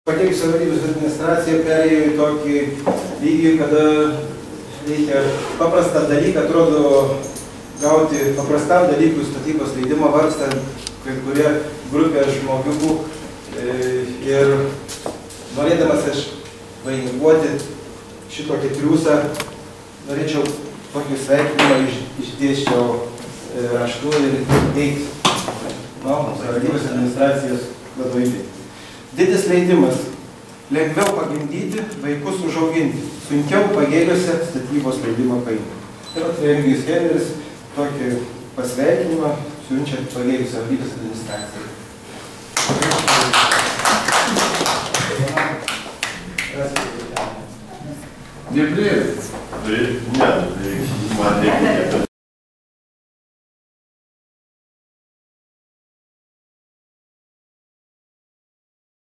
Pateikus savivaldybės administracija perėjo į tokį lygį, kada reikia paprastą dalyką, atrodo, gauti paprastam dalykų statybos leidimą vargstant kai kurie grupė žmogiukų ir norėdamas aš vainikuoti šitokį triūsą, norėčiau tokį sveikinimą išdėsčiau raštu ir teikti savivaldybės administracijos vadovybei. Didis leidimas. Lengviau pagimdyti, vaikus užauginti. Sunkiau pagėliuose statybos leidimą paimti. Ir Remigijus Helleris tokį pasveikinimą siunčia pagėlių savivaldybės administracijai. Не приедет? Нет, man reikia